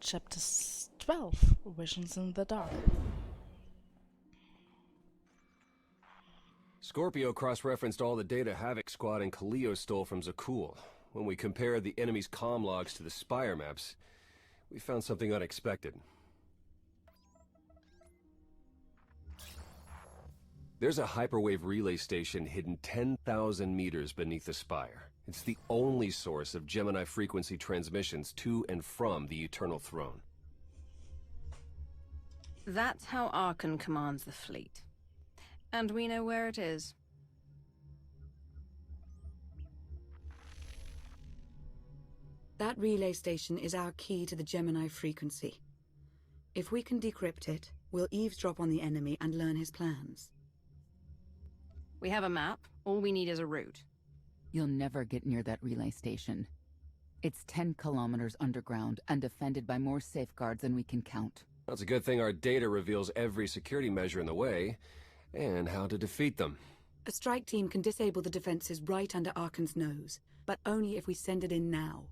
Chapter 12, Visions in the Dark. Scorpio cross-referenced all the data Havoc Squad and Kaleo stole from Zakul. When we compared the enemy's comm logs to the Spire maps, we found something unexpected. There's a hyperwave relay station hidden 10,000 meters beneath the Spire. It's the only source of Gemini frequency transmissions to and from the Eternal Throne. That's how Archon commands the fleet. And we know where it is. That relay station is our key to the Gemini frequency. If we can decrypt it, we'll eavesdrop on the enemy and learn his plans. We have a map. All we need is a route. You'll never get near that relay station. It's 10 kilometers underground and defended by more safeguards than we can count. Well, it's a good thing our data reveals every security measure in the way, and how to defeat them. A strike team can disable the defenses right under Archon's nose, but only if we send it in now.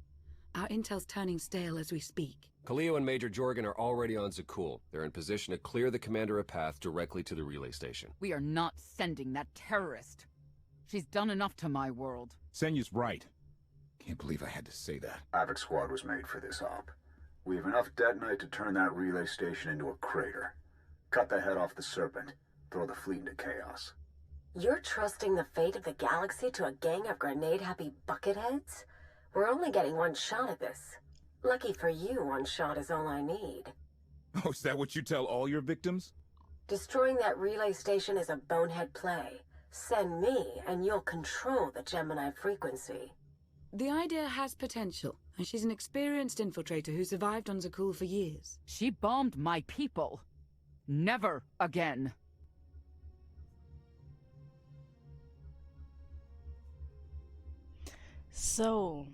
Our intel's turning stale as we speak. Kaleo and Major Jorgen are already on Zakul. They're in position to clear the commander a path directly to the relay station. We are not sending that terrorist. She's done enough to my world. Senyu's right. Can't believe I had to say that. Havoc Squad was made for this op. We have enough detonite to turn that relay station into a crater. Cut the head off the Serpent. Throw the fleet into chaos. You're trusting the fate of the galaxy to a gang of grenade-happy bucketheads? We're only getting one shot at this. Lucky for you, one shot is all I need. Oh, is that what you tell all your victims? Destroying that relay station is a bonehead play. Send me, and you'll control the Gemini frequency. The idea has potential, and she's an experienced infiltrator who survived on Zakul for years. She bombed my people. Never again. So,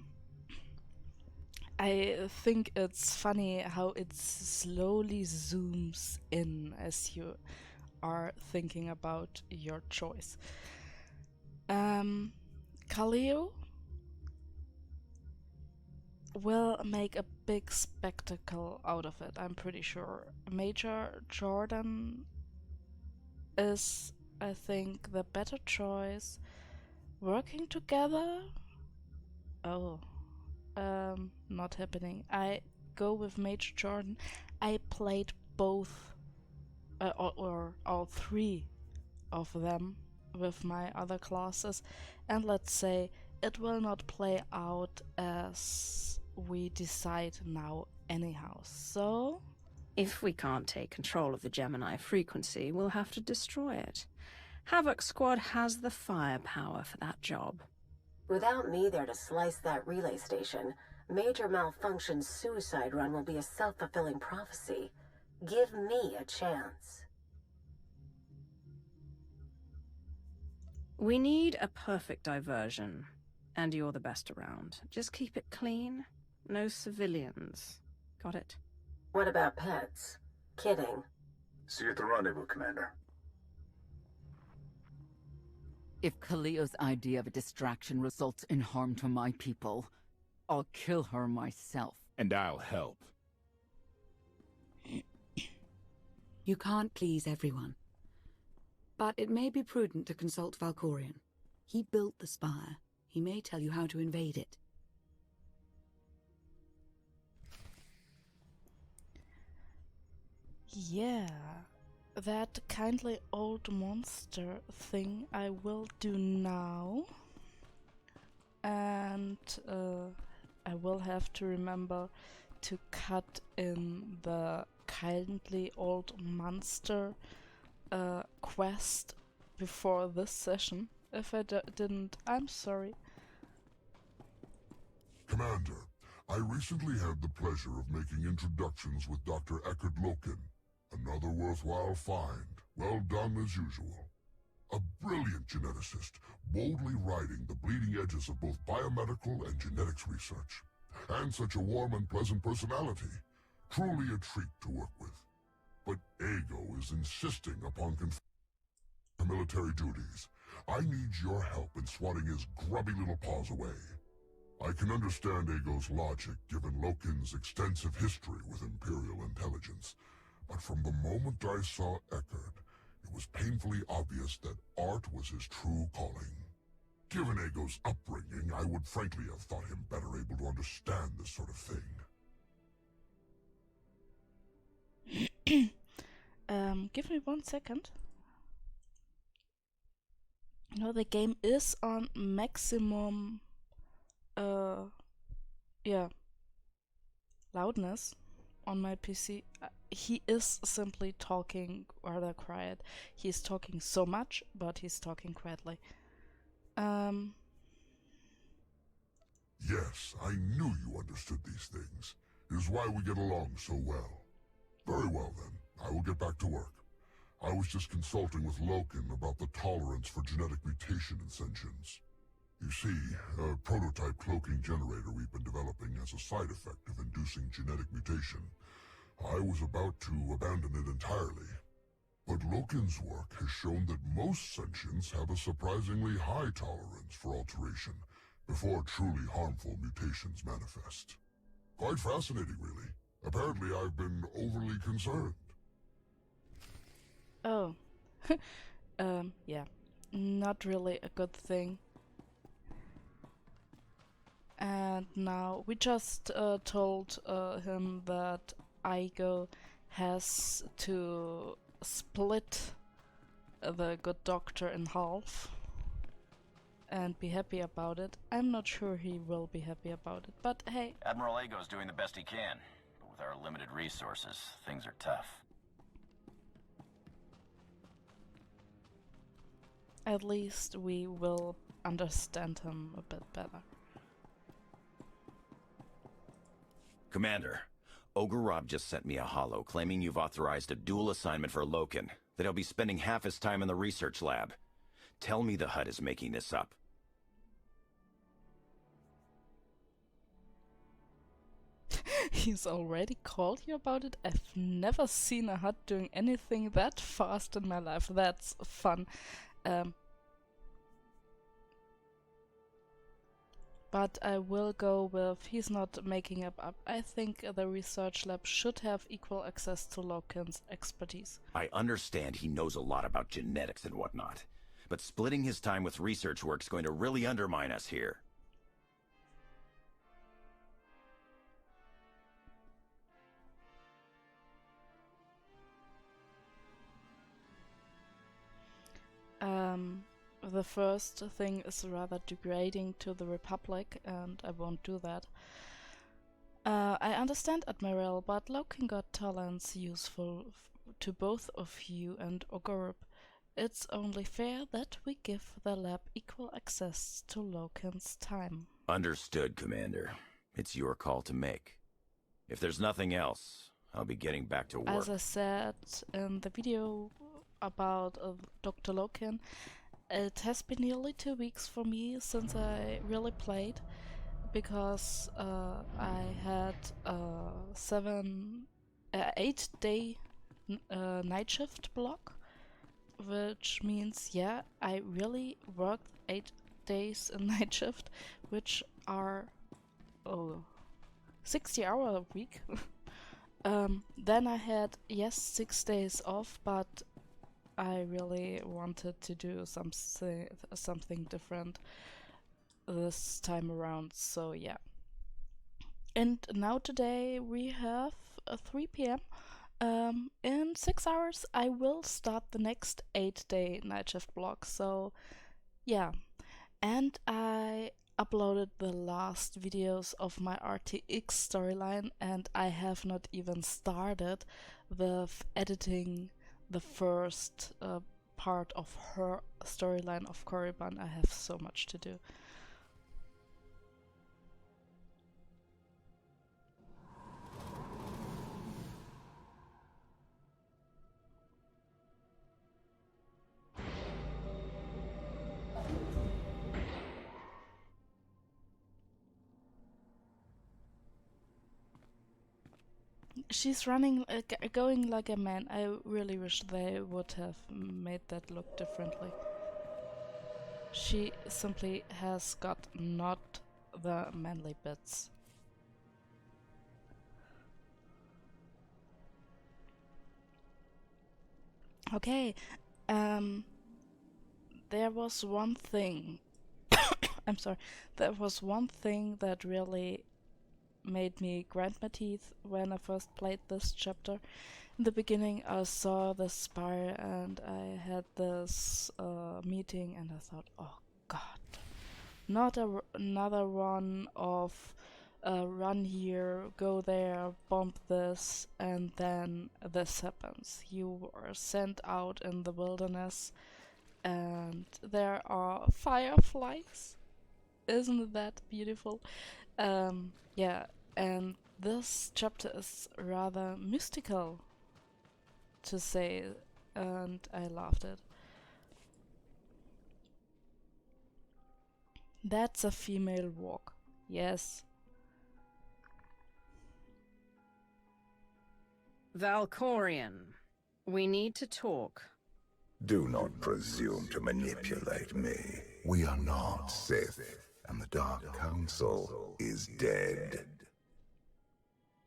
I think it's funny how it slowly zooms in as you are thinking about your choice. Kaleo will make a big spectacle out of it, I'm pretty sure. Major Jordan is, I think, the better choice. Working together? Oh, not happening. I go with Major Jordan. I played both, or all three of them with my other classes, and let's say it will not play out as we decide now anyhow. So, If we can't take control of the Gemini frequency, we'll have to destroy it. Havoc Squad has the firepower for that job. Without me there to slice that relay station, Major Malfunction's suicide run will be a self-fulfilling prophecy. Give me a chance. We need a perfect diversion, and you're the best around. Just keep it clean. No civilians. Got it? What about pets? Kidding. See you at the rendezvous, Commander. If Kaleo's idea of a distraction results in harm to my people, I'll kill her myself. And I'll help. You can't please everyone. But it may be prudent to consult Valkorion. He built the Spire. He may tell you how to invade it. yeah, that kindly old monster thing I will do now. And I will have to remember to cut in the kindly old monster quest before this session. If I didn't, I'm sorry. Commander, I recently had the pleasure of making introductions with Dr. Eckert Loken. Another worthwhile find. Well done as usual. A brilliant geneticist, boldly riding the bleeding edges of both biomedical and genetics research. And such a warm and pleasant personality. Truly a treat to work with. But Ego is insisting upon military duties. I need your help in swatting his grubby little paws away. I can understand Ago's logic, given Loken's extensive history with Imperial intelligence. But from the moment I saw Eckert, it was painfully obvious that art was his true calling. Given Ago's upbringing, I would frankly have thought him better able to understand this sort of thing. Give me 1 second. No, the game is on maximum, loudness on my PC. He is simply talking rather quiet. He's talking so much, but he's talking quietly. Yes, I knew you understood these things. It is why we get along so well. Very well then, I will get back to work. I was just consulting with Loken about the tolerance for genetic mutation in sentients. You see, a prototype cloaking generator we've been developing has a side effect of inducing genetic mutation. I was about to abandon it entirely. But Loken's work has shown that most sentients have a surprisingly high tolerance for alteration before truly harmful mutations manifest. Quite fascinating, really. Apparently I've been overly concerned. Oh. Yeah. Not really a good thing. And now we just told him that Igo has to split the good doctor in half and be happy about it. I'm not sure he will be happy about it, but hey. Admiral Ago's doing the best he can, but with our limited resources, things are tough. At least we will understand him a bit better. Commander, Ogre Rob just sent me a holo claiming you've authorized a dual assignment for Loken, that he'll be spending half his time in the research lab. Tell me the HUD is making this up. He's already called you about it? I've never seen a HUD doing anything that fast in my life. That's fun. But I will go with, he's not making it up. I think the research lab should have equal access to Loken's expertise. I understand he knows a lot about genetics and whatnot, but splitting his time with research work's going to really undermine us here. The first thing is rather degrading to the Republic, and I won't do that. I understand, Admiral, but Loken got talents useful to both of you and Ogorb. It's only fair that we give the lab equal access to Loken's time. Understood, Commander. It's your call to make. If there's nothing else, I'll be getting back to work. As I said in the video about Dr. Loken, it has been nearly 2 weeks for me since I really played, because I had a 8-day night shift block, which means, yeah, I really worked 8 days in night shift, which are 60-hour a week. Then I had, yes, 6 days off, but I really wanted to do something different this time around, so yeah. And now today we have 3 p.m. In 6 hours I will start the next 8-day night shift block, so yeah. And I uploaded the last videos of my RTX storyline, and I have not even started with editing the first part of her storyline of Korriban. I have so much to do. She's running, going like a man. I really wish they would have made that look differently. She simply has got not the manly bits. Okay, there was one thing. I'm sorry. There was one thing that really made me grind my teeth when I first played this chapter. In the beginning, I saw the spire and I had this meeting, and I thought, oh god, not another one of run here, go there, bomb this, and then this happens. You are sent out in the wilderness and there are fireflies. Isn't that beautiful? Yeah, and this chapter is rather mystical, to say, and I loved it. That's a female walk. Yes. Valkorion, we need to talk. Do not presume to manipulate me. We are not Sith, and the Dark Council is dead.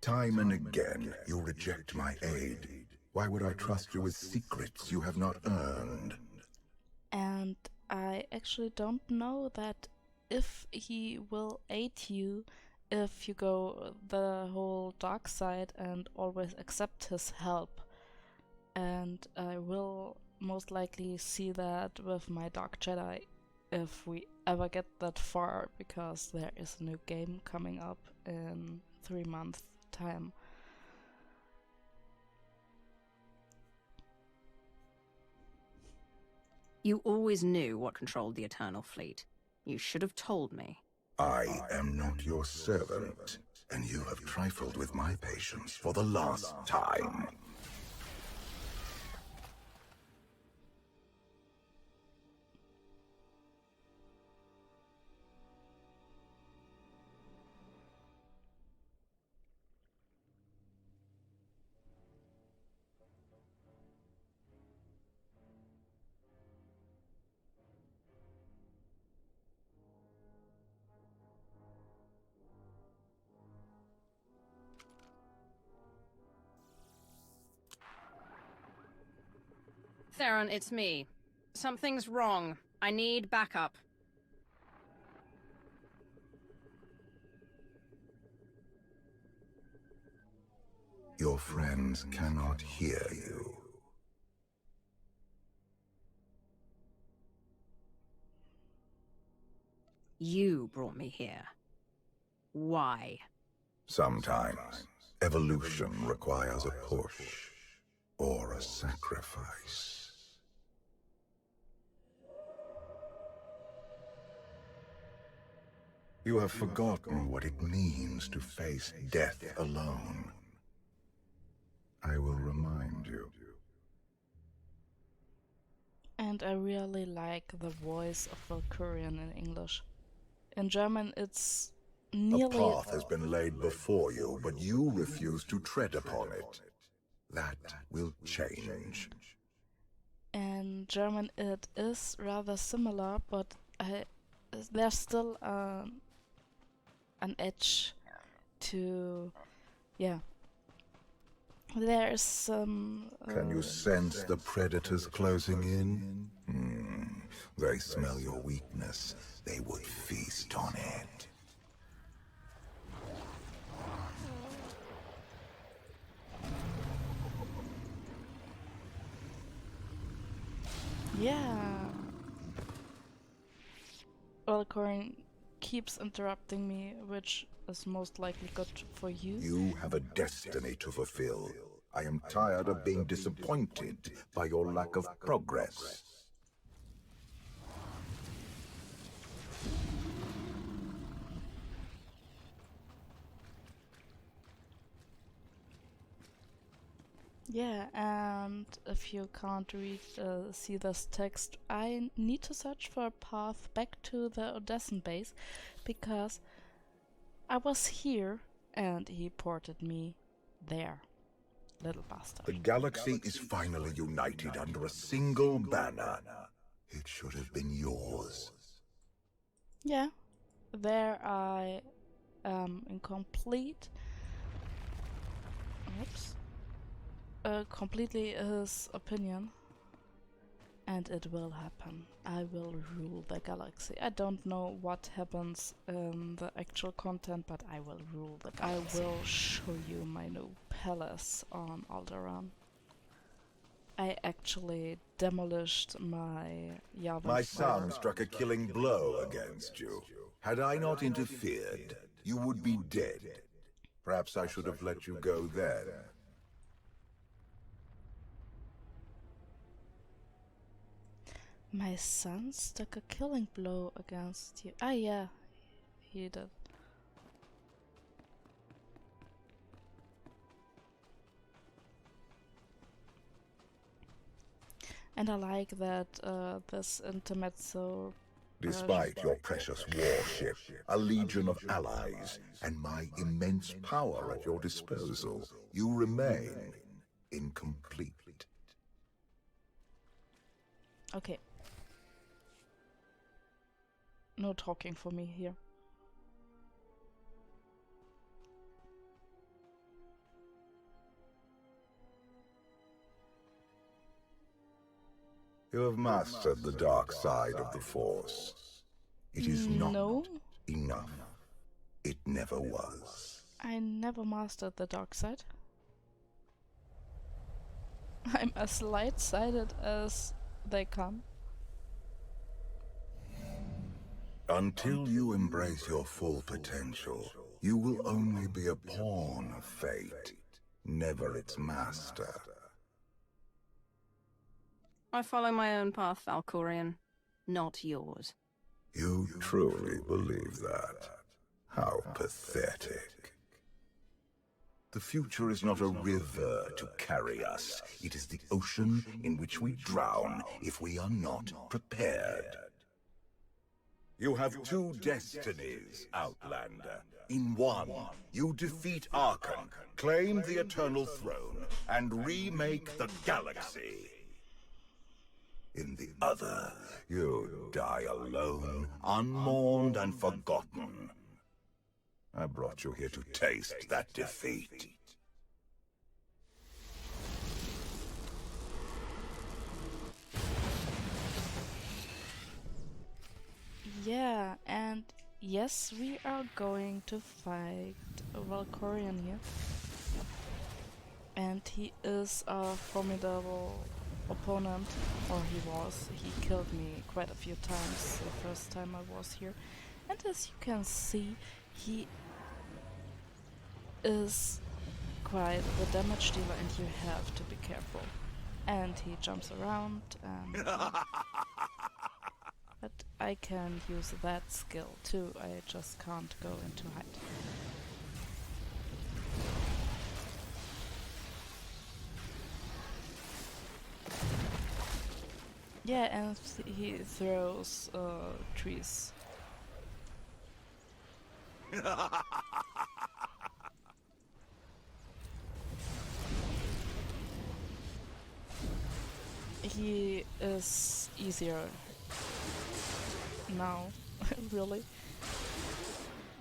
Time and again, you reject my aid. Why would I trust you with secrets you have not earned? And I actually don't know that if he will aid you if you go the whole dark side and always accept his help. And I will most likely see that with my Dark Jedi if we ever get that far, because there is a new game coming up in 3 months' time. You always knew what controlled the Eternal Fleet. You should have told me. I am not your servant, and you have trifled with my patience for the last time. Theron, it's me. Something's wrong. I need backup. Your friends cannot hear you. You brought me here. Why? Sometimes, evolution requires a push, or a sacrifice. You have forgotten what it means to face death alone. I will remind you. And I really like the voice of Valkorion in English. In German it's nearly... A path has been laid before you, but you refuse to tread upon it. That will change. In German it is rather similar, but there's still an edge to... yeah. There's some... Can you sense the predators closing in? They smell your weakness. They would feast on it. Yeah. Valkorion keeps interrupting me, which is most likely good for you. You have a destiny to fulfill. I am tired of being disappointed by your lack of progress. Yeah, and if you can't see this text, I need to search for a path back to the Odessen base, because I was here and he ported me there. Little bastard. The galaxy is finally united under a single banner. It should have been yours. Yeah, there I am in complete... Oops. Completely his opinion. And it will happen. I will rule the galaxy. I don't know what happens in the actual content, but I will rule the galaxy. I will show you my new palace on Alderaan. I actually demolished my Yavin. My son struck a killing blow against you. Had I not interfered, you would be dead. Perhaps I should have let you go then. My son stuck a killing blow against you. Ah, yeah, he did. And I like that this intermezzo. Despite your precious warship, a legion of allies, and my immense power at your disposal, you remain incomplete. Okay. No talking for me here. You have mastered the dark side of the Force. It is not enough. It never was. I never mastered the dark side. I'm as light-sided as they come. Until you embrace your full potential, you will only be a pawn of fate, never its master. I follow my own path, Valkorion, not yours. You truly believe that? How pathetic. The future is not a river to carry us. It is the ocean in which we drown if we are not prepared. You have two destinies, Outlander. In one, you defeat Archon, claim the Eternal Throne, and remake the galaxy. In the other, you die alone, unmourned and forgotten. I brought you here to taste that defeat. Yeah, and yes, we are going to fight Valkorion here. And he is a formidable opponent, or he was. He killed me quite a few times the first time I was here. And as you can see, he is quite the damage dealer and you have to be careful. And he jumps around and... but I can use that skill too, I just can't go into height. Yeah, and he throws trees. He is easier now, really,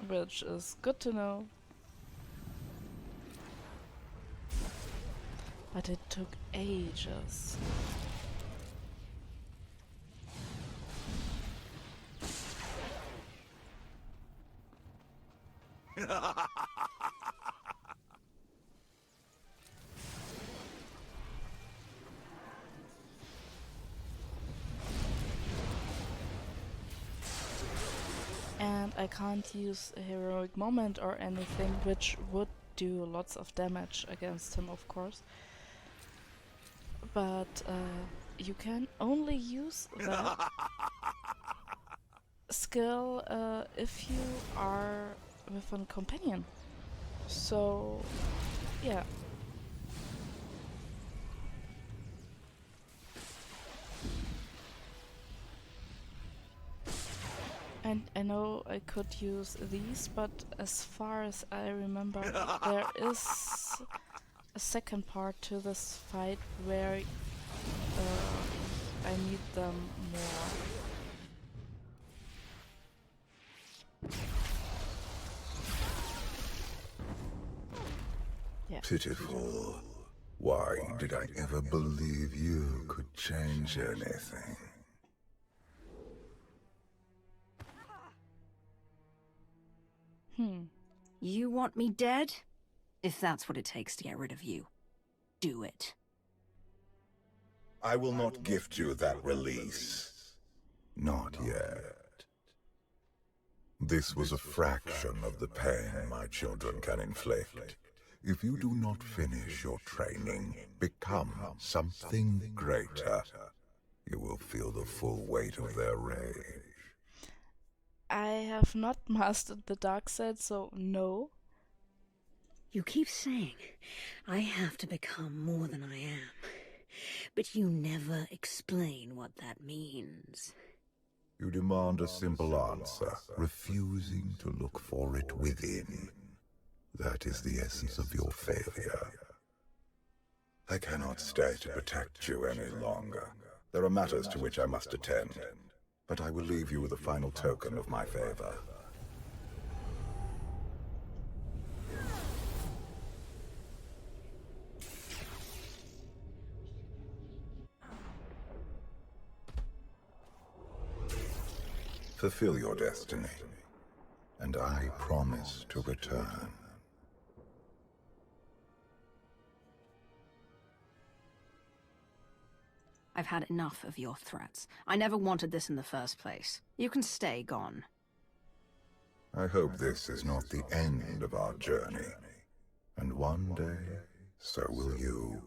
which is good to know. But it took ages. And I can't use a heroic moment or anything, which would do lots of damage against him, of course. But you can only use that skill if you are with a companion. So, yeah. And I know I could use these, but as far as I remember, there is a second part to this fight where I need them more. Yeah. Pitiful. Why did I ever believe you could change anything? You want me dead? If that's what it takes to get rid of you, do it. I will not gift you that release. Not yet. This was a fraction of the pain my children can inflict. If you do not finish your training, become something greater, you will feel the full weight of their rage. I have not mastered the dark side, so no. You keep saying I have to become more than I am, but you never explain what that means. You demand a simple answer, refusing to look for it within. That is the essence of your failure. I cannot stay to protect you any longer. There are matters to which I must attend, but I will leave you with a final token of my favor. Fulfill your destiny, and I promise to return. I've had enough of your threats. I never wanted this in the first place. You can stay gone. I hope this is not the end of our journey, and one day, so will you.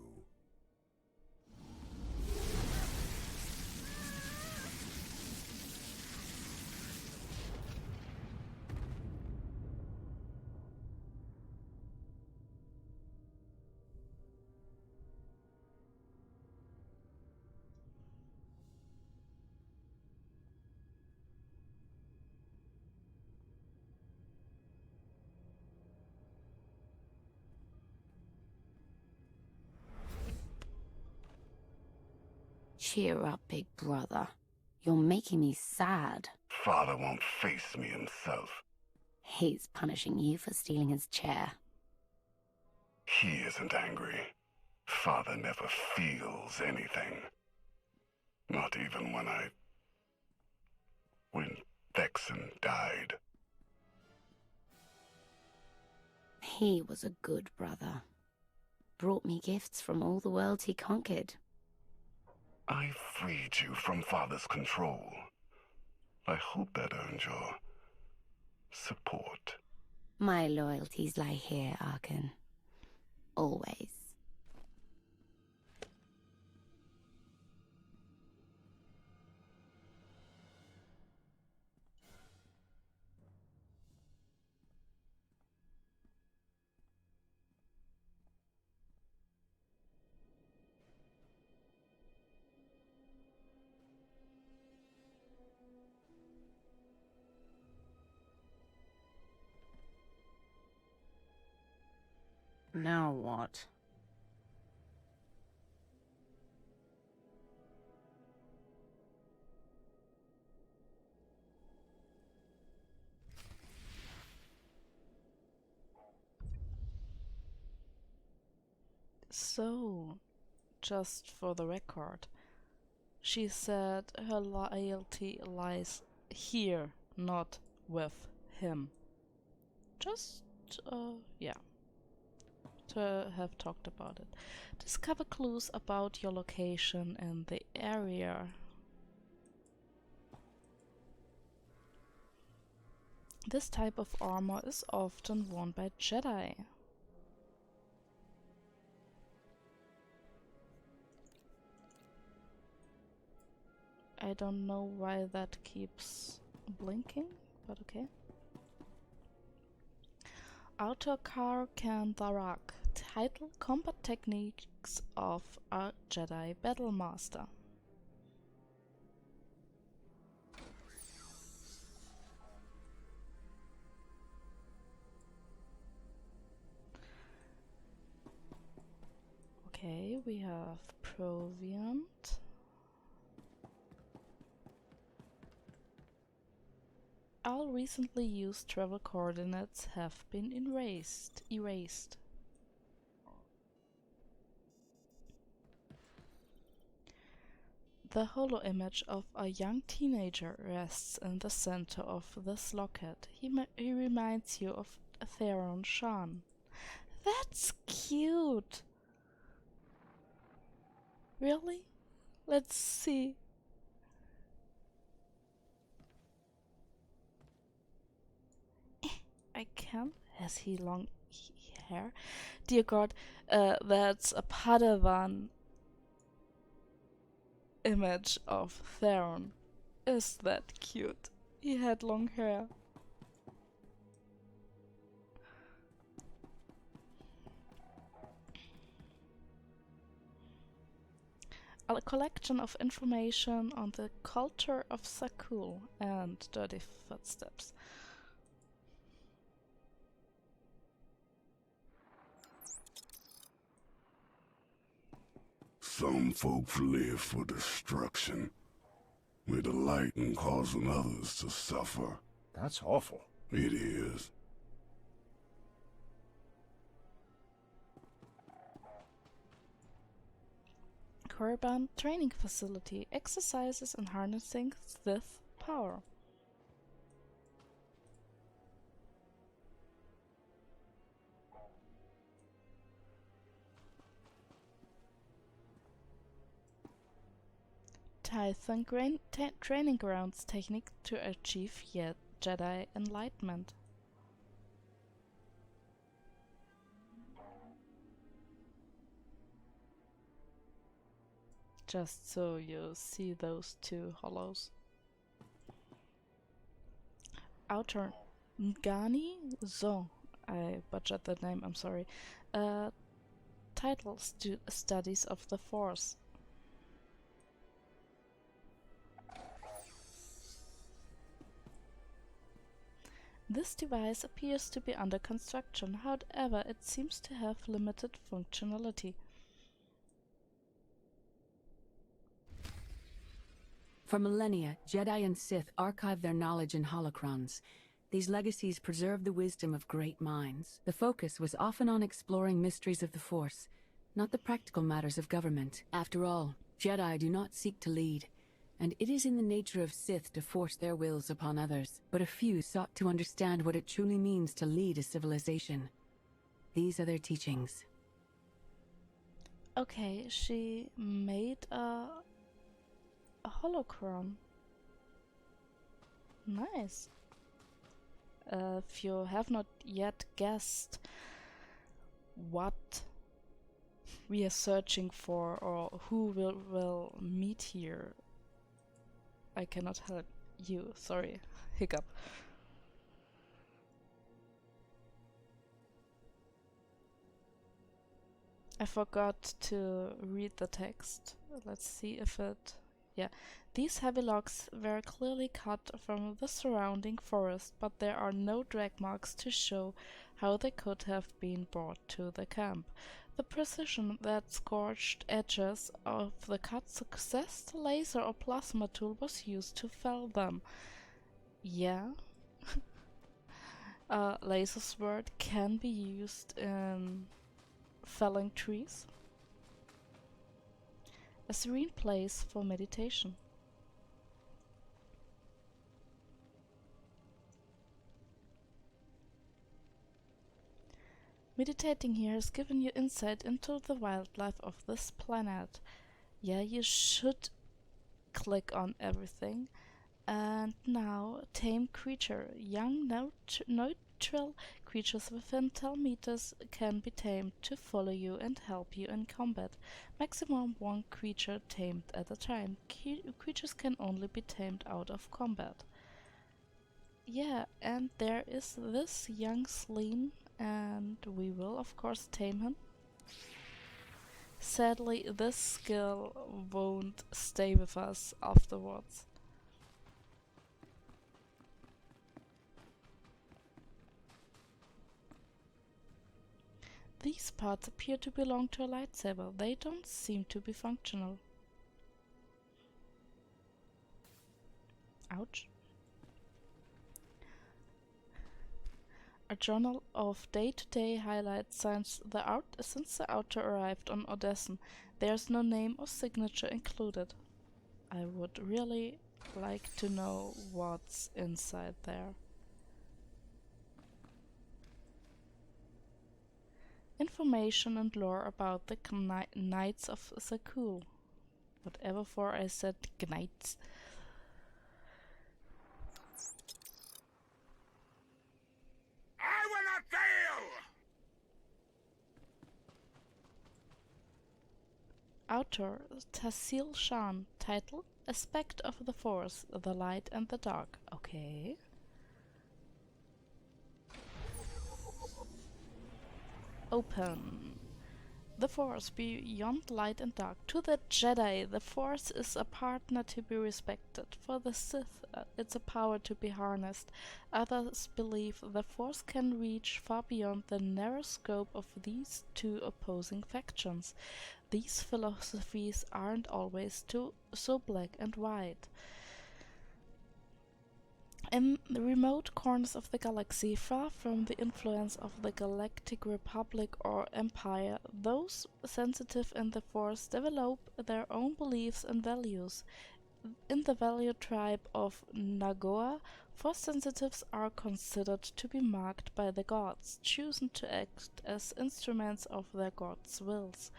Cheer up, big brother. You're making me sad. Father won't face me himself. He's punishing you for stealing his chair. He isn't angry. Father never feels anything. Not even when Vexen died. He was a good brother. Brought me gifts from all the worlds he conquered. I freed you from Father's control. I hope that earned your support. My loyalties lie here, Arkan. Always. Now what? So, just for the record, she said her loyalty lies here, not with him. Just, yeah. To have talked about it. Discover clues about your location in the area. This type of armor is often worn by Jedi. I don't know why that keeps blinking, but okay. Autokar Kantharak. Title: Combat Techniques of a Jedi Battlemaster. Okay, we have proviant. All recently used travel coordinates have been erased. The holo image of a young teenager rests in the center of this locket. He reminds you of Theron Shan. That's cute! Really? Let's see. I can. Has he long hair? Dear God, that's a Padawan image of Theron. Is that cute? He had long hair. A collection of information on the culture of Sakul and Dirty Footsteps. Some folks live for destruction. We delight in causing others to suffer. That's awful. It is. Korriban training facility exercises in harnessing Sith power. Tython training grounds technique to achieve Jedi enlightenment. Just so you see those two hollows. Outer Ngani Zo. I butchered that name, I'm sorry. Title Studies of the Force. This device appears to be under construction, however, it seems to have limited functionality. For millennia, Jedi and Sith archived their knowledge in holocrons. These legacies preserve the wisdom of great minds. The focus was often on exploring mysteries of the Force, not the practical matters of government. After all, Jedi do not seek to lead, and it is in the nature of Sith to force their wills upon others. But a few sought to understand what it truly means to lead a civilization. These are their teachings. Okay, she made a holocron. Nice. If you have not yet guessed what we are searching for or who will meet here, I cannot help you. Sorry, hiccup. I forgot to read the text. Let's see if it... Yeah. These heavy logs were clearly cut from the surrounding forest, but there are no drag marks to show how they could have been brought to the camp. The precision that scorched edges of the cut suggests a laser or plasma tool was used to fell them. Yeah. A laser sword can be used in felling trees. A serene place for meditation. Meditating here has given you insight into the wildlife of this planet. Yeah, you should click on everything. And now, tame creature. Young neutral creatures within 10 meters can be tamed to follow you and help you in combat. Maximum 1 creature tamed at a time. Creatures can only be tamed out of combat. Yeah, and there is this young Sleen, and we will of course tame him. Sadly, this skill won't stay with us afterwards. These parts appear to belong to a lightsaber. They don't seem to be functional. Ouch. a journal of day-to-day highlights since the outer arrived on Odessen. There's no name or signature included. I would really like to know what's inside there. Information and lore about the Knights of Zakul. Whatever for I said Knights. I will not fail! Author Tasil Shan. Title Aspect of the Force, the Light and the Dark. Okay. Open. The Force beyond light and dark. To the Jedi, the Force is a partner to be respected. For the Sith, it's a power to be harnessed. Others believe the Force can reach far beyond the narrow scope of these two opposing factions. These philosophies aren't always so black and white. In the remote corners of the galaxy, far from the influence of the Galactic Republic or Empire, those sensitive in the Force develop their own beliefs and values. In the value tribe of Nagoa, Force sensitives are considered to be marked by the gods, chosen to act as instruments of their gods' wills.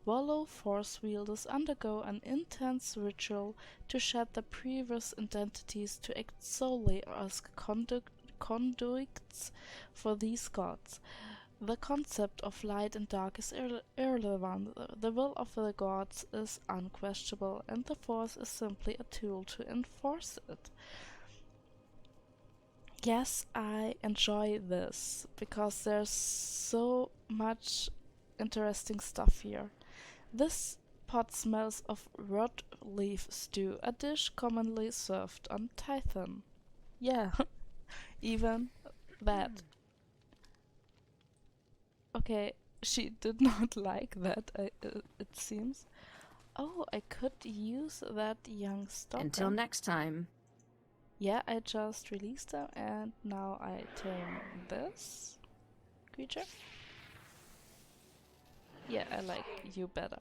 Wallow Force wielders undergo an intense ritual to shed their previous identities to act solely as conduits for these gods. The concept of light and dark is irrelevant. The will of the gods is unquestionable, and the Force is simply a tool to enforce it. Yes, I enjoy this, because there's so much interesting stuff here. This pot smells of rot leaf stew, a dish commonly served on Tython. Yeah, even that. Okay, she did not like that, it seems. Oh, I could use that young stalker. Until next time. Yeah, I just released them and now I tame this creature. Yeah, I like you better.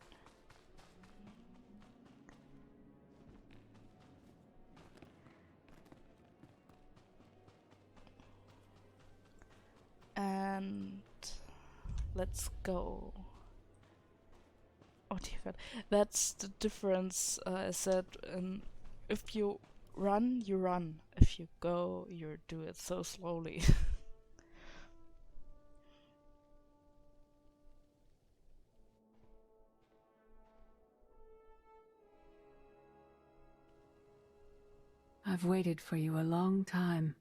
And let's go. Oh dear God, that's the difference. I said, if you run, you run. If you go, you do it so slowly. I've waited for you a long time.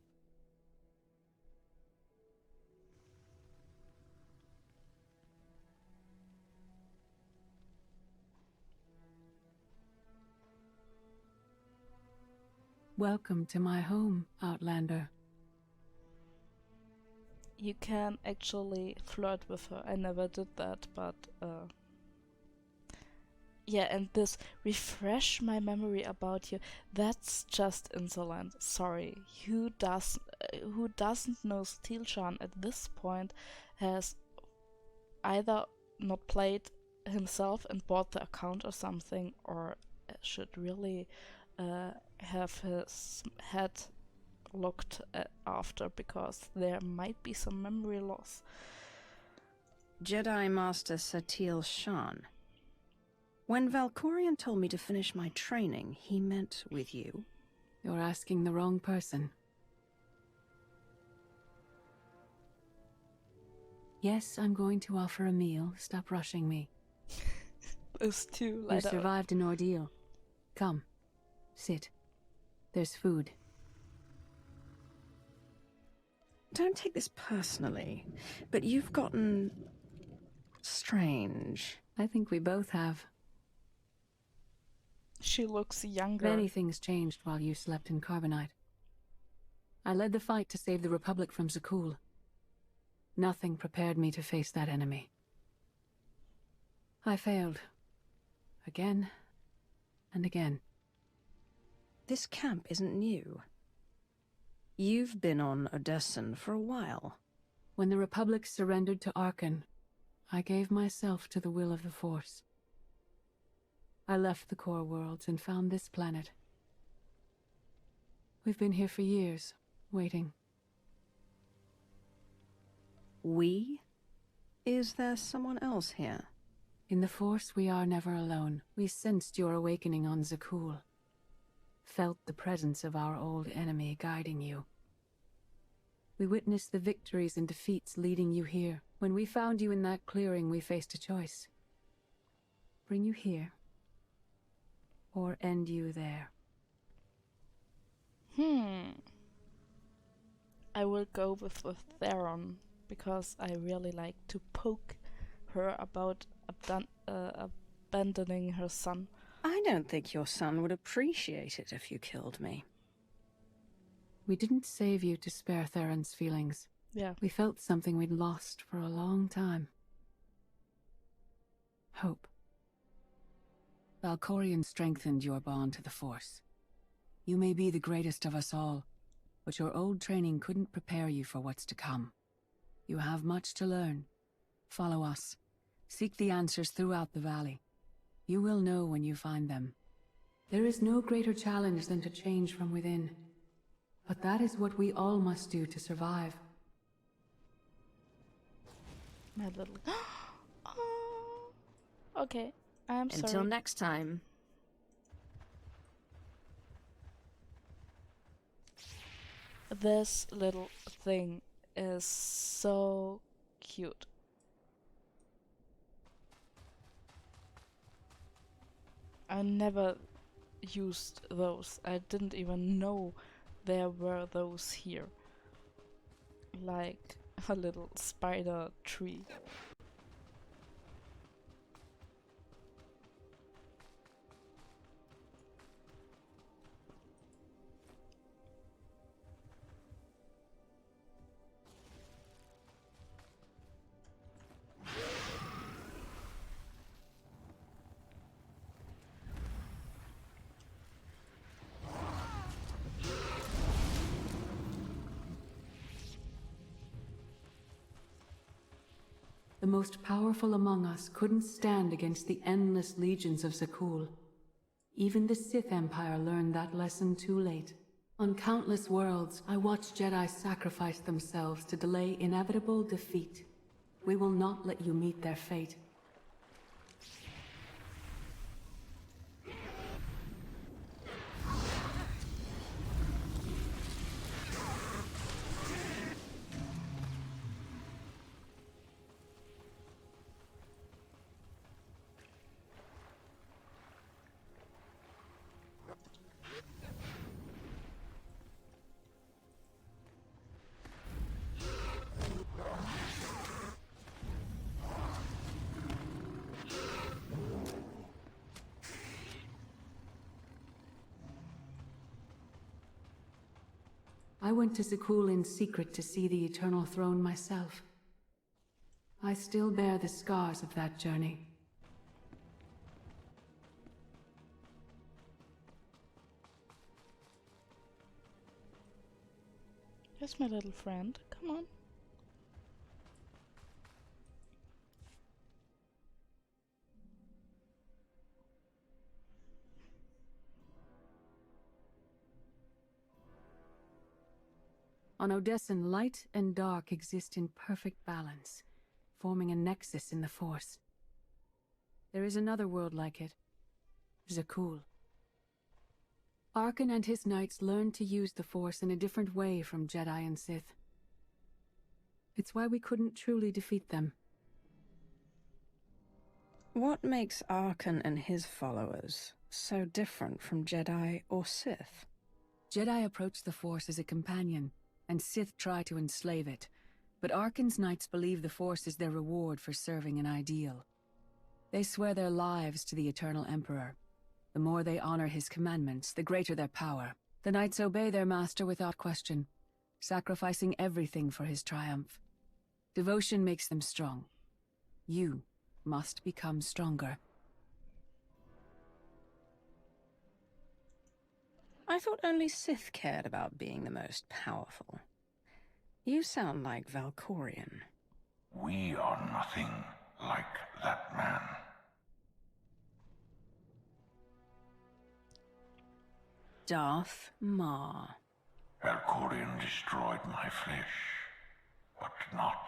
Welcome to my home, Outlander. You can actually flirt with her. I never did that, but yeah, and this refresh my memory about you. That's just insolent. Sorry. Who doesn't know Steel Shan at this point has either not played himself and bought the account or something, or should really have his head looked after, because there might be some memory loss. Jedi Master Satil Shan. When Valkorion told me to finish my training, he meant with you. You're asking the wrong person. Yes, I'm going to offer a meal. Stop rushing me. Those two You survived an ordeal. Come, sit. There's food. Don't take this personally, but you've gotten strange. I think we both have. She looks younger. Many things changed while you slept in Carbonite. I led the fight to save the Republic from Zakul. Nothing prepared me to face that enemy. I failed. Again and again. This camp isn't new. You've been on Odessen for a while. When the Republic surrendered to Arkan, I gave myself to the will of the Force. I left the core worlds and found this planet. We've been here for years, waiting. We? Is there someone else here? In the Force, we are never alone. We sensed your awakening on Zakul. Felt the presence of our old enemy guiding you. We witnessed the victories and defeats leading you here. When we found you in that clearing, we faced a choice. Bring you here, or end you there. I will go with the Theron, because I really like to poke her about abandoning her son. I don't think your son would appreciate it if you killed me. We didn't save you to spare Theron's feelings. Yeah. We felt something we'd lost for a long time. Hope. Valkorion strengthened your bond to the Force. You may be the greatest of us all, but your old training couldn't prepare you for what's to come. You have much to learn. Follow us. Seek the answers throughout the valley. You will know when you find them. There is no greater challenge than to change from within. But that is what we all must do to survive. My little... Oh. Okay, I'm sorry. Until next time. This little thing is so cute. I never used those. I didn't even know there were those here. Like a little spider tree. The most powerful among us couldn't stand against the endless legions of Zakul. Even the Sith Empire learned that lesson too late. On countless worlds, I watched Jedi sacrifice themselves to delay inevitable defeat. We will not let you meet their fate. I went to Zakul in secret to see the Eternal Throne myself. I still bear the scars of that journey. Here's my little friend. Come on. On Odessen, light and dark exist in perfect balance, forming a nexus in the Force. There is another world like it, Zakul. Arkan and his knights learned to use the Force in a different way from Jedi and Sith. It's why we couldn't truly defeat them. What makes Arkan and his followers so different from Jedi or Sith? Jedi approach the Force as a companion, and Sith try to enslave it, but Arkan's knights believe the Force is their reward for serving an ideal. They swear their lives to the Eternal Emperor. The more they honor his commandments, the greater their power. The knights obey their master without question, sacrificing everything for his triumph. Devotion makes them strong. You must become stronger. I thought only Sith cared about being the most powerful. You sound like Valkorion. We are nothing like that man. Darth Marr. Valkorion destroyed my flesh, but not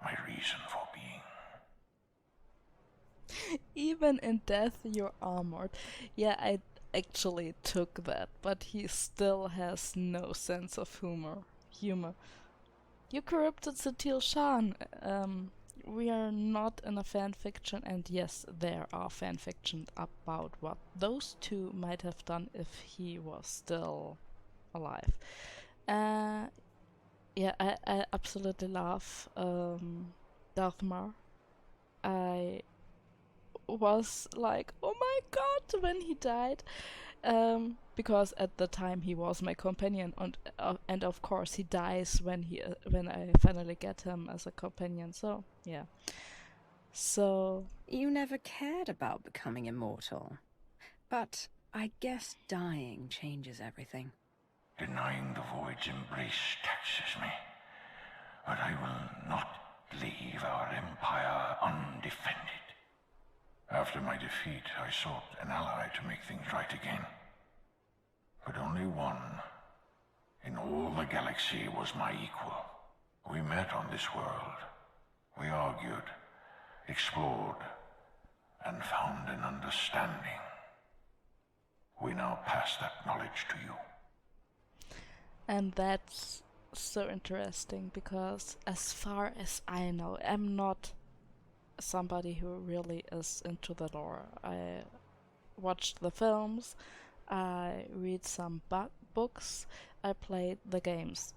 my reason for being. Even in death, you're armored. Yeah, I actually took that, but he still has no sense of humor. You corrupted Satil Shan. We are not in a fanfiction, and yes, there are fanfictions about what those two might have done if he was still alive. Yeah, I absolutely love Darth Marr. I was like, oh my god, when he died, because at the time he was my companion, and of course he dies when I finally get him as a companion. So yeah. So you never cared about becoming immortal, but I guess dying changes everything. Denying the void's embrace taxes me, but I will not leave our empire undefended. After my defeat, I sought an ally to make things right again. But only one in all the galaxy was my equal. We met on this world. We argued, explored, and found an understanding. We now pass that knowledge to you. And that's so interesting, because as far as I know, I'm not somebody who really is into the lore. I watched the films, I read some books, I played the games.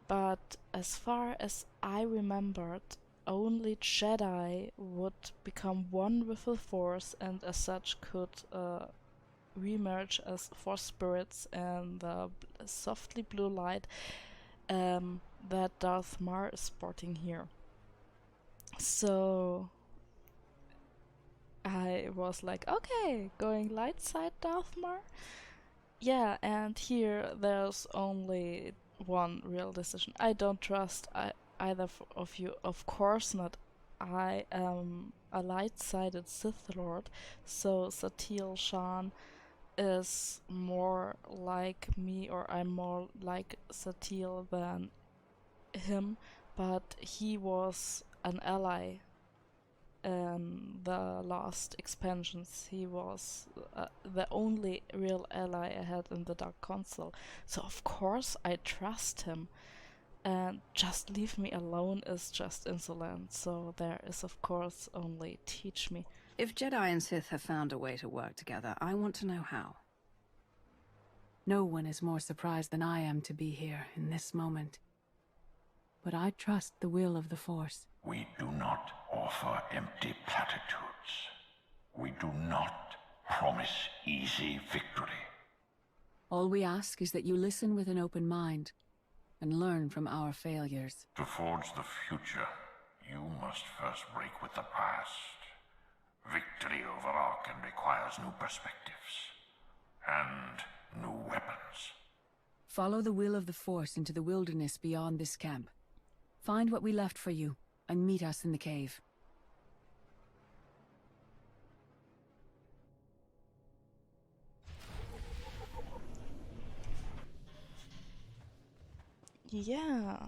But as far as I remembered, only Jedi would become one with the Force, and as such could remerge as Force spirits in the softly blue light that Darth Marr is sporting here. So I was like, okay, going light side Darth Marr. Yeah, and here there's only one real decision. I don't trust either of you, of course not. I am a light-sided Sith Lord, so Satil Shan is more like me, or I'm more like Satil than him, but he was an ally in the last expansions. He was the only real ally I had in the Dark Council, so of course I trust him, and just leave me alone is just insolent, so there is of course only teach me. If Jedi and Sith have found a way to work together, I want to know how. No one is more surprised than I am to be here in this moment. But I trust the will of the Force. We do not offer empty platitudes. We do not promise easy victory. All we ask is that you listen with an open mind and learn from our failures. To forge the future, you must first break with the past. Victory over Arkan requires new perspectives and new weapons. Follow the will of the Force into the wilderness beyond this camp. Find what we left for you, and meet us in the cave. Yeah.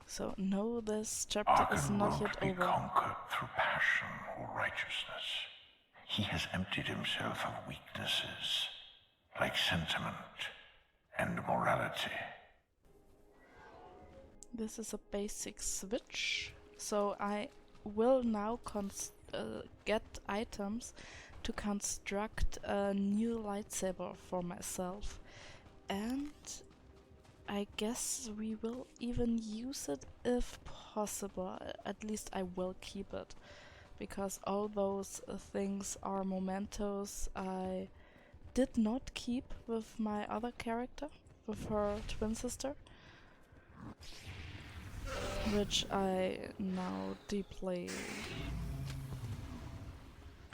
So no, this chapter is not yet be over. Conquered through passion or righteousness. He has emptied himself of weaknesses, like sentiment and morality. This is a basic switch, so I will now get items to construct a new lightsaber for myself, and I guess we will even use it if possible. At least I will keep it, because all those things are mementos I did not keep with my other character, with her twin sister, which I now deeply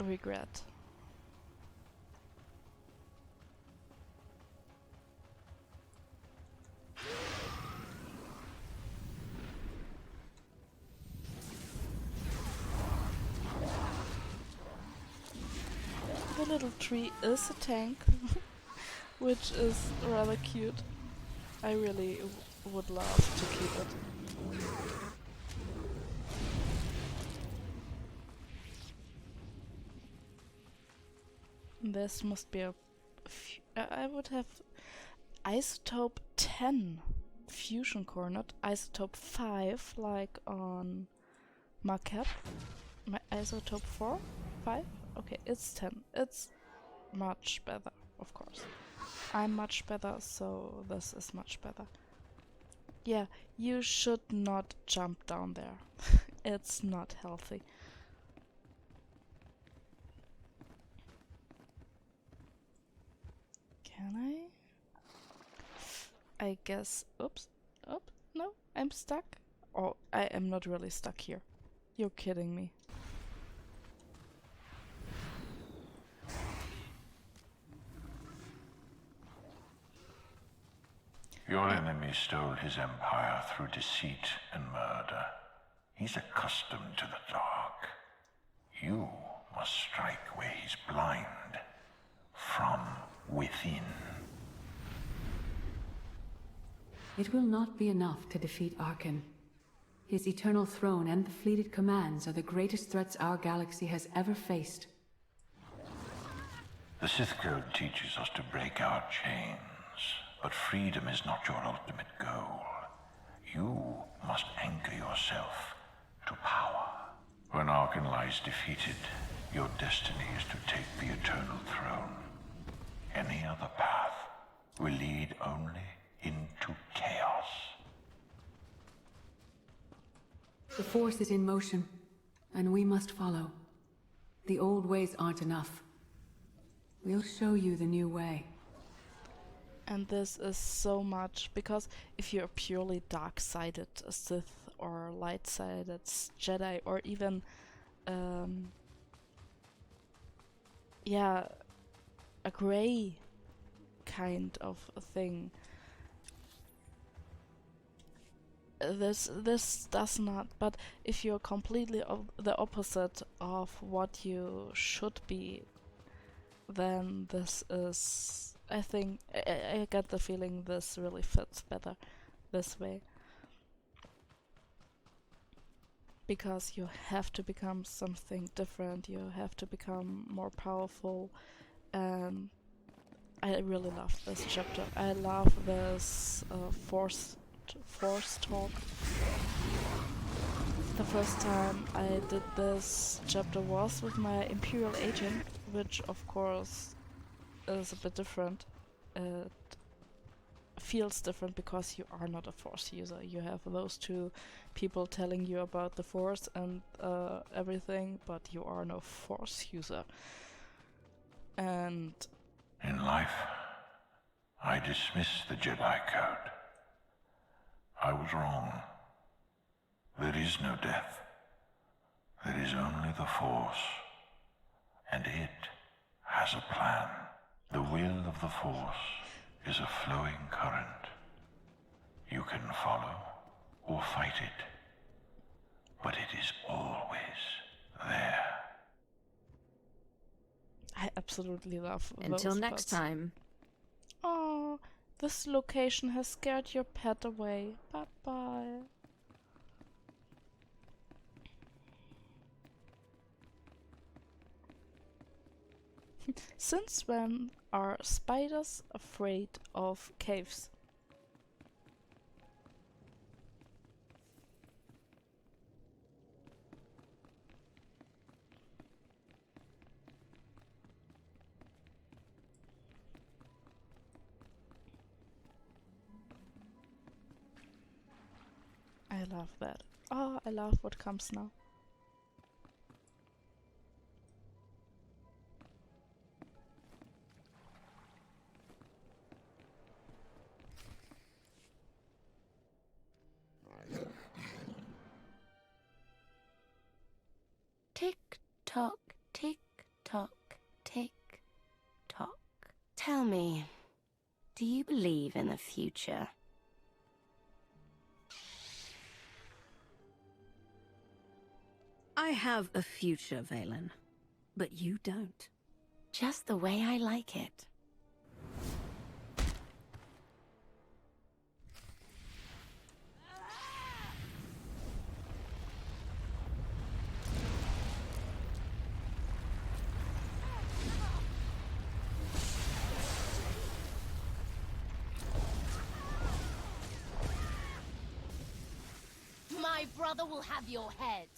regret. little tree is a tank, which is rather cute. I really would love to keep it. This must be I would have isotope 10 fusion core, not isotope 5 like on Marquette. My isotope 4? 5? Okay, it's 10. It's much better, of course. I'm much better, so this is much better. Yeah, you should not jump down there. It's not healthy. Can I guess. Oops. Oops. No, I'm stuck. Oh, I am not really stuck here. You're kidding me. Your enemy stole his empire through deceit and murder. He's accustomed to the dark. You must strike where he's blind. From within. It will not be enough to defeat Arkan. His eternal throne and the fleeted commands are the greatest threats our galaxy has ever faced. The Sith Code teaches us to break our chains, but freedom is not your ultimate goal. You must anchor yourself to power. When Arkan lies defeated, your destiny is to take the eternal throne. Any other path will lead only into chaos. The Force is in motion, and we must follow. The old ways aren't enough. We'll show you the new way. And this is so much, because if you're purely dark-sided Sith or light-sided Jedi, or even yeah, a gray kind of a thing, this does not. But if you're completely the opposite of what you should be, then this is, I think, I get the feeling this really fits better this way. Because you have to become something different, you have to become more powerful, and I really love this chapter. I love this force talk. The first time I did this chapter was with my Imperial agent, which of course is a bit different. It feels different because you are not a Force user. You have those two people telling you about the Force and everything, but you are no Force user. And in life, I dismiss the Jedi Code. I was wrong. There is no death. There is only the Force. And it has a plan. The will of the Force is a flowing current. You can follow or fight it, but it is always there. I absolutely love those Until next parts. time. Oh, this location has scared your pet away. Bye-bye. Since when are spiders afraid of caves? I love that. Oh, I love what comes now. Tick tock, tick tock, tick tock. Tell me, do you believe in the future? I have a future, Valen, but you don't. Just the way I like it. My brother will have your head.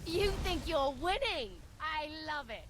You think you're winning? I love it.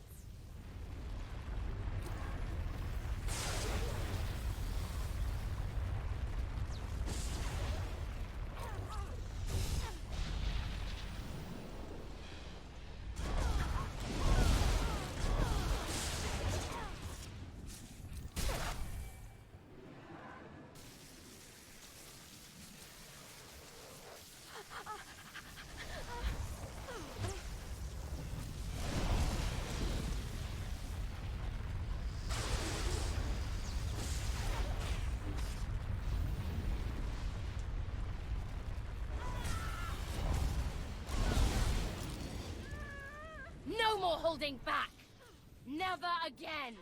No more holding back! Never again!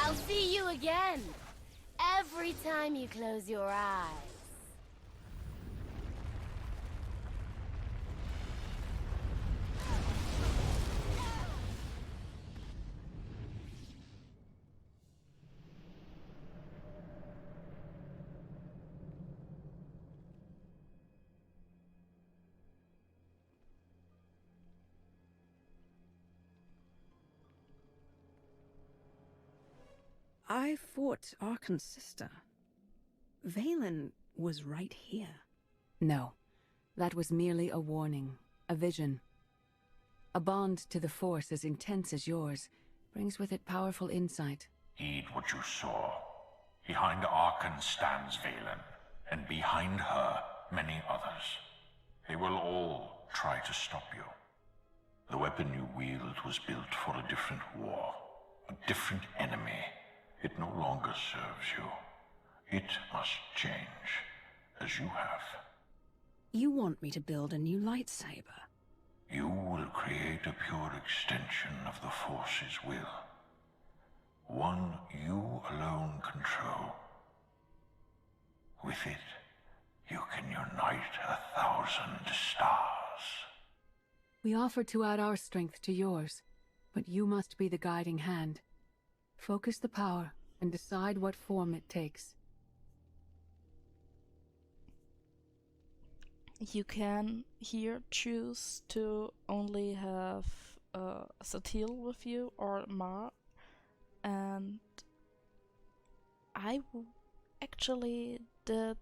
I'll see you again. Every time you close your eyes. I fought Archon's sister. Valen was right here. No, that was merely a warning, a vision. A bond to the Force as intense as yours brings with it powerful insight. Heed what you saw. Behind Archon stands Valen, and behind her, many others. They will all try to stop you. The weapon you wield was built for a different war, a different enemy. It no longer serves you. It must change, as you have. You want me to build a new lightsaber? You will create a pure extension of the Force's will. One you alone control. With it, you can unite 1,000 stars. We offer to add our strength to yours, but you must be the guiding hand. Focus the power and decide what form it takes. You can here choose to only have Satil with you or Mar, and I actually did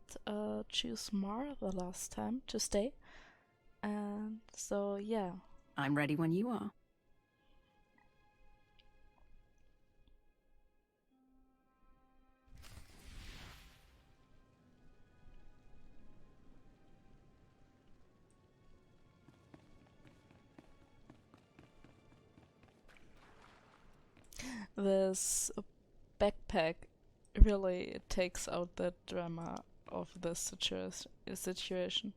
choose Mar the last time to stay, and so yeah. I'm ready when you are. This backpack really takes out the drama of this situation.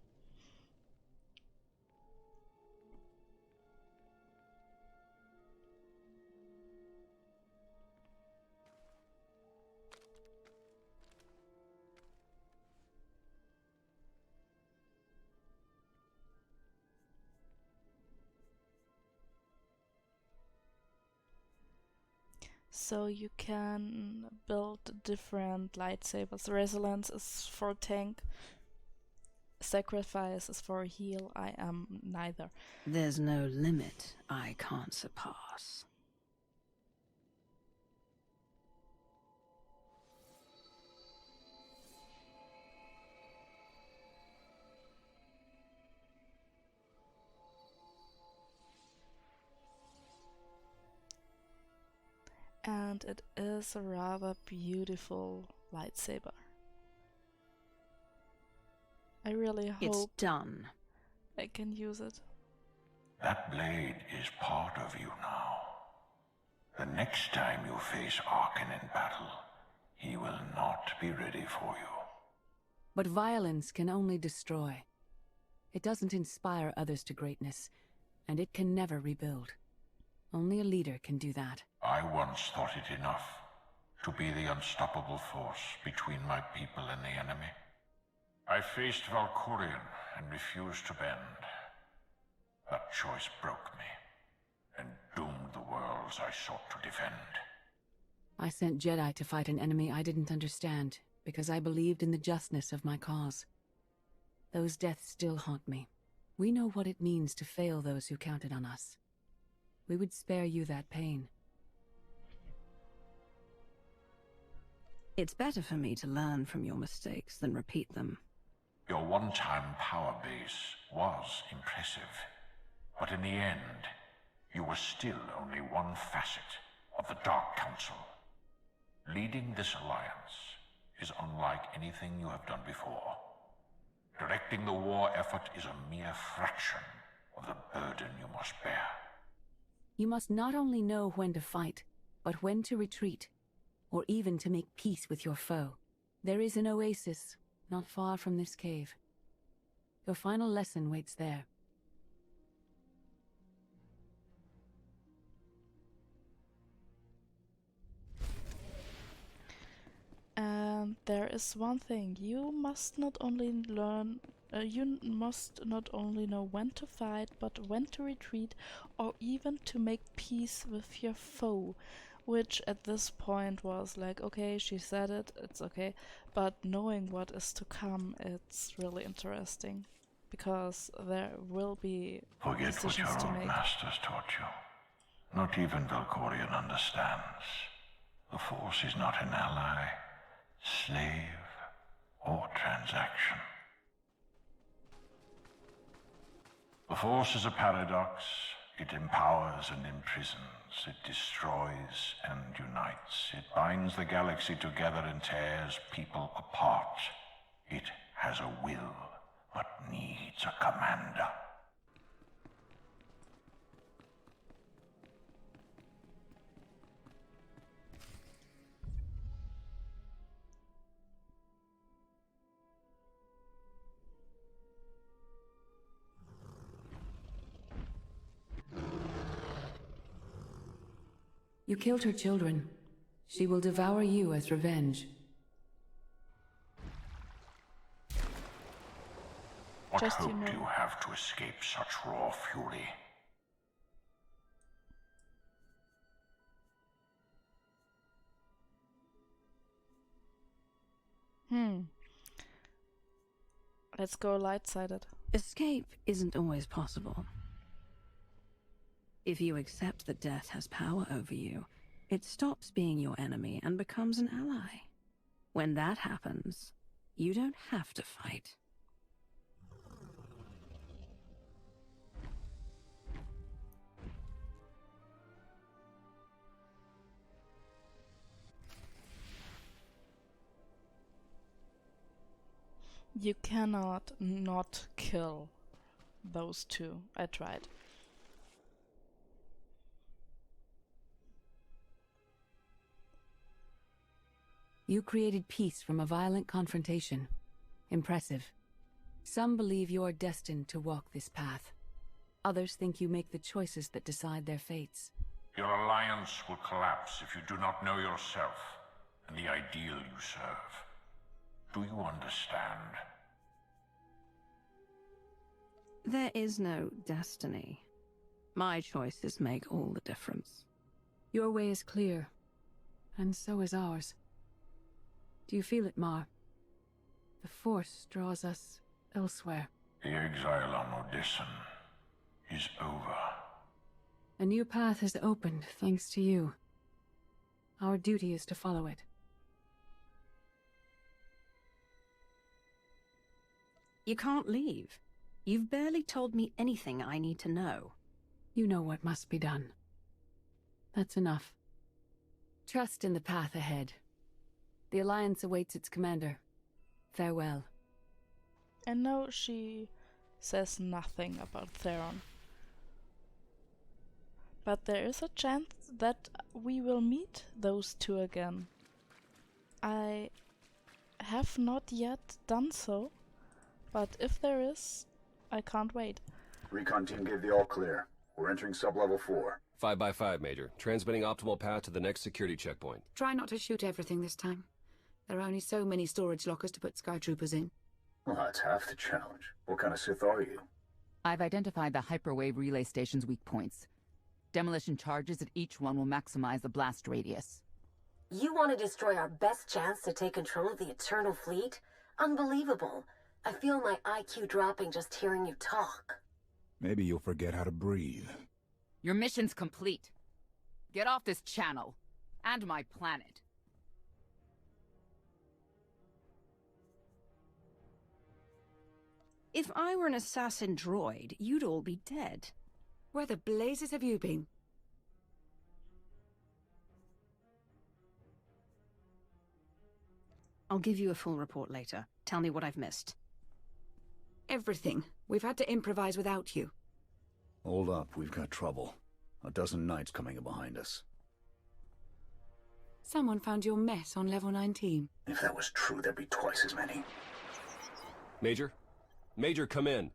So you can build different lightsabers. Resilience is for tank, sacrifice is for heal. I am neither. There's no limit I can't surpass. And it is a rather beautiful lightsaber. I really hope It's done. I can use it. That blade is part of you now. The next time you face Arkin in battle, he will not be ready for you. But violence can only destroy. It doesn't inspire others to greatness, and it can never rebuild. Only a leader can do that. I once thought it enough to be the unstoppable force between my people and the enemy. I faced Valkorion and refused to bend. That choice broke me and doomed the worlds I sought to defend. I sent Jedi to fight an enemy I didn't understand, because I believed in the justness of my cause. Those deaths still haunt me. We know what it means to fail those who counted on us. We would spare you that pain. It's better for me to learn from your mistakes than repeat them. Your one-time power base was impressive, but in the end, you were still only one facet of the Dark Council. Leading this alliance is unlike anything you have done before. Directing the war effort is a mere fraction of the burden you must bear. You must not only know when to fight, but when to retreat, or even to make peace with your foe. There is an oasis not far from this cave. Your final lesson waits there. And there is one thing: you must not only learn. You must not only know when to fight, but when to retreat, or even to make peace with your foe. Which at this point was like, okay, she said it, it's okay. But knowing what is to come, it's really interesting. Because there will be Forget what your decisions to old make. masters taught you. Not even Valkorion understands. The Force is not an ally, slave, or transaction. The Force is a paradox. It empowers and imprisons. It destroys and unites. It binds the galaxy together and tears people apart. It has a will, but needs a commander. You killed her children. She will devour you as revenge. What Just, hope you know. do you have to escape such raw fury? Let's go light-sided. Escape isn't always possible. If you accept that death has power over you, it stops being your enemy and becomes an ally. When that happens, you don't have to fight. You cannot not kill those two. I tried. You created peace from a violent confrontation. Impressive. Some believe you're destined to walk this path. Others think you make the choices that decide their fates. Your alliance will collapse if you do not know yourself and the ideal you serve. Do you understand? There is no destiny. My choices make all the difference. Your way is clear. and so is ours. Do you feel it, Mar? The Force draws us elsewhere. The exile on Odyssey is over. A new path has opened, thanks to you. Our duty is to follow it. You can't leave. You've barely told me anything I need to know. You know what must be done. That's enough. Trust in the path ahead. The Alliance awaits its commander. Farewell. And no, she says nothing about Theron. But there is a chance that we will meet those two again. I have not yet done so, but if there is, I can't wait. Recon team gave the all clear. We're entering sub-level 4. 5 by 5, Major. Transmitting optimal path to the next security checkpoint. Try not to shoot everything this time. There are only so many storage lockers to put Sky Troopers in. Well, that's half the challenge. What kind of Sith are you? I've identified the hyperwave relay station's weak points. Demolition charges at each one will maximize the blast radius. You want to destroy our best chance to take control of the Eternal Fleet? Unbelievable. I feel my IQ dropping just hearing you talk. Maybe you'll forget how to breathe. Your mission's complete. Get off this channel. And my planet. If I were an assassin droid, you'd all be dead. Where the blazes have you been? I'll give you a full report later. Tell me what I've missed. Everything. We've had to improvise without you. Hold up, we've got trouble. A dozen knights coming in behind us. Someone found your mess on level 19. If that was true, there'd be twice as many. Major? Major, come in.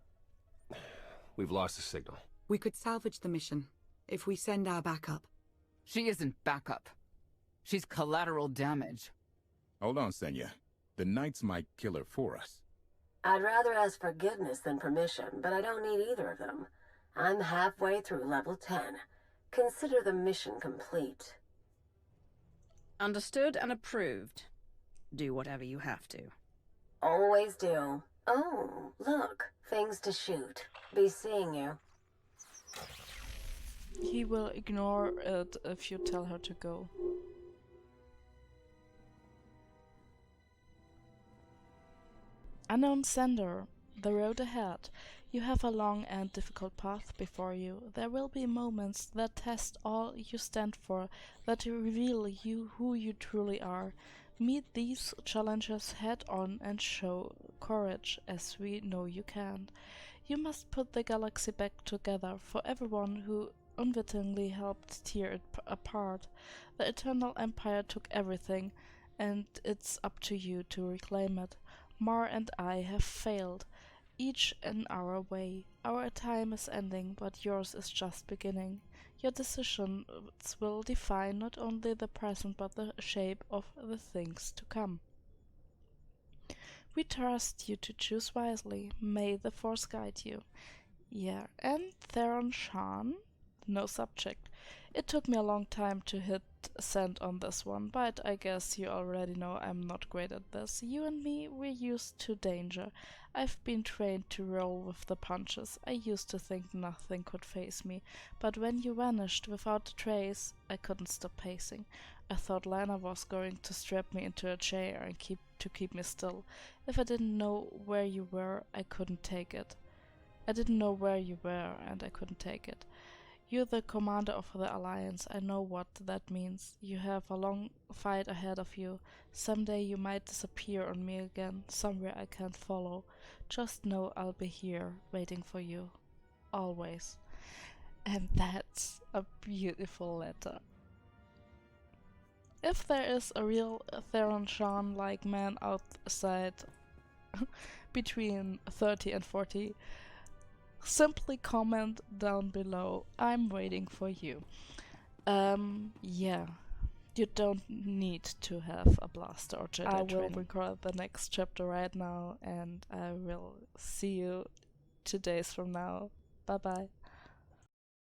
We've lost the signal. We could salvage the mission if we send our backup. She isn't backup. She's collateral damage. Hold on, Senya. The knights might kill her for us. I'd rather ask forgiveness than permission, but I don't need either of them. I'm halfway through level 10. Consider the mission complete. Understood and approved. Do whatever you have to. Always do. Oh, look. Things to shoot. Be seeing you. He will ignore it if you tell her to go. Unknown sender, the road ahead. You have a long and difficult path before you. There will be moments that test all you stand for, that reveal you who you truly are. Meet these challenges head on and show courage, as we know you can. You must put the galaxy back together for everyone who unwittingly helped tear it apart. The Eternal Empire took everything, and it's up to you to reclaim it. Mar and I have failed, each in our way. Our time is ending, but yours is just beginning. Your decisions will define not only the present but the shape of the things to come. We trust you to choose wisely. May the Force guide you. Yeah, and Theron Shan? No subject. It took me a long time to hit send on this one, but I guess you already know I'm not great at this. You and me, we're used to danger. I've been trained to roll with the punches. I used to think nothing could faze me, but when you vanished without a trace, I couldn't stop pacing. I thought Lana was going to strap me into a chair and keep me still. If I didn't know where you were, I couldn't take it. I didn't know where you were, and I couldn't take it. You're the commander of the Alliance. I know what that means. You have a long fight ahead of you. Someday you might disappear on me again, somewhere I can't follow. Just know I'll be here, waiting for you. Always. And that's a beautiful letter. If there is a real Theron Shan-like man outside between 30 and 40, simply comment down below. I'm waiting for you. Yeah. You don't need to have a blaster or Jedi training. I will record the next chapter right now, and I will see you 2 days from now. Bye bye.